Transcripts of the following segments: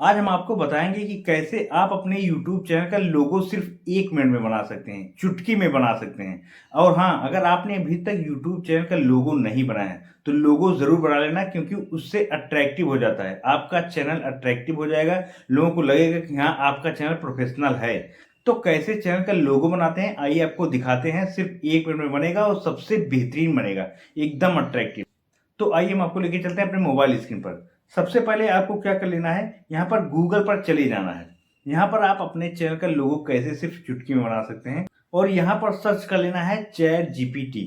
आज हम आपको बताएंगे कि कैसे आप अपने YouTube चैनल का लोगो सिर्फ 1 मिनट में बना सकते हैं, चुटकी में बना सकते हैं। और हाँ, अगर आपने अभी तक YouTube चैनल का लोगो नहीं बनाया तो लोगो ज़रूर बना लेना, क्योंकि उससे अट्रैक्टिव हो जाता है। आपका चैनल अट्रैक्टिव हो जाएगा, लोगों को लगेगा कि हाँ, आपका चैनल प्रोफेशनल है। तो कैसे चैनल का लोगो बनाते हैं, आइए आपको दिखाते हैं। सिर्फ 1 मिनट में बनेगा और सबसे बेहतरीन बनेगा, एकदम अट्रैक्टिव। तो आइए हम आपको लेके चलते हैं अपने मोबाइल स्क्रीन पर। सबसे पहले आपको क्या कर लेना है, यहाँ पर गूगल पर चले जाना है। यहाँ पर आप अपने चैनल का लोगो कैसे सिर्फ चुटकी में बना सकते हैं, और यहाँ पर सर्च कर लेना है चैट जीपीटी।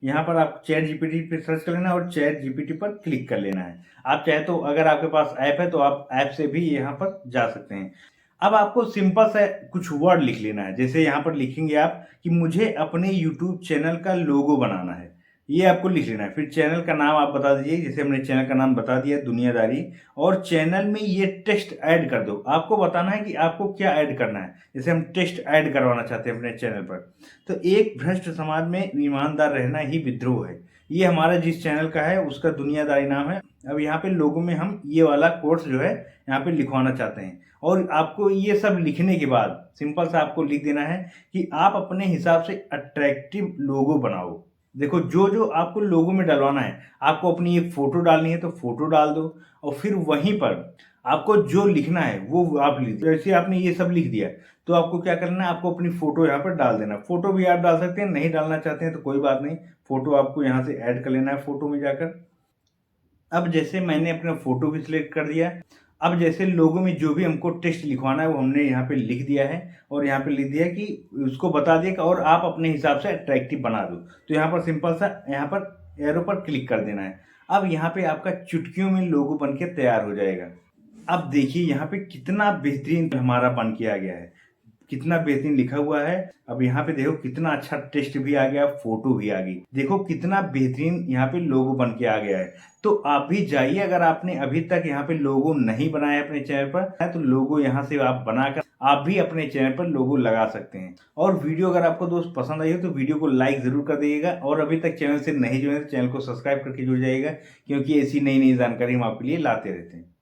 यहाँ पर आप चैट जीपीटी पे सर्च कर लेना और चैट जीपीटी पर क्लिक कर लेना है। आप चाहे तो, अगर आपके पास ऐप है तो आप ऐप से भी यहाँ पर जा सकते हैं। अब आपको सिंपल सा कुछ वर्ड लिख लेना है। जैसे यहाँ पर लिखेंगे आप कि मुझे अपने यूट्यूब चैनल का लोगो बनाना है, ये आपको लिख लेना है। फिर चैनल का नाम आप बता दीजिए, जैसे हमने चैनल का नाम बता दिया दुनियादारी। और चैनल में ये टेक्स्ट ऐड कर दो। आपको बताना है कि आपको क्या ऐड करना है। जैसे हम टेक्स्ट ऐड करवाना चाहते हैं अपने चैनल पर, तो एक भ्रष्ट समाज में ईमानदार रहना ही विद्रोह है। ये हमारा जिस चैनल का है उसका दुनियादारी नाम है। अब यहाँ पे लोगों में हम ये वाला कोर्स जो है यहाँ पे लिखवाना चाहते हैं। और आपको ये सब लिखने के बाद सिंपल सा आपको लिख देना है कि आप अपने हिसाब से अट्रैक्टिव लोगो बनाओ। देखो, जो जो आपको लोगो में डलवाना है, आपको अपनी एक फोटो डालनी है तो फोटो डाल दो, और फिर वहीं पर आपको जो लिखना है वो आप लिख दो। जैसे आपने ये सब लिख दिया तो आपको क्या करना है, आपको अपनी फोटो यहाँ पर डाल देना। फोटो भी आप डाल सकते हैं, नहीं डालना चाहते हैं तो कोई बात नहीं, फोटो आपको यहाँ से ऐड कर लेना है फोटो में जाकर। अब जैसे मैंने अपना फोटो भी सिलेक्ट कर दिया। अब जैसे लोगों में जो भी हमको टेक्स्ट लिखवाना है वो हमने यहाँ पे लिख दिया है, और यहाँ पे लिख दिया कि उसको बता दिया कि और आप अपने हिसाब से अट्रैक्टिव बना दो। तो यहाँ पर सिंपल सा यहाँ पर एरो पर क्लिक कर देना है। अब यहाँ पे आपका चुटकियों में लोगो बन के तैयार हो जाएगा। अब देखिए यहाँ पे कितना बेहतरीन हमारा बन के आ गया है, कितना बेहतरीन लिखा हुआ है। अब यहाँ पे देखो कितना अच्छा टेक्स्ट भी आ गया, फोटो भी आ गई। देखो कितना बेहतरीन यहाँ पे लोगो बन के आ गया है। तो आप भी जाइए, अगर आपने अभी तक यहाँ पे लोगो नहीं बनाया अपने चैनल पर तो लोगो यहाँ से आप बनाकर आप भी अपने चैनल पर लोगो लगा सकते हैं। और वीडियो अगर आपको दोस्त पसंद आई हो तो वीडियो को लाइक जरूर कर दीजिएगा, और अभी तक चैनल से नहीं जुड़े तो चैनल को सब्सक्राइब करके जुड़ जाइएगा, क्योंकि ऐसी नई नई जानकारी हम आपके लिए लाते रहते हैं।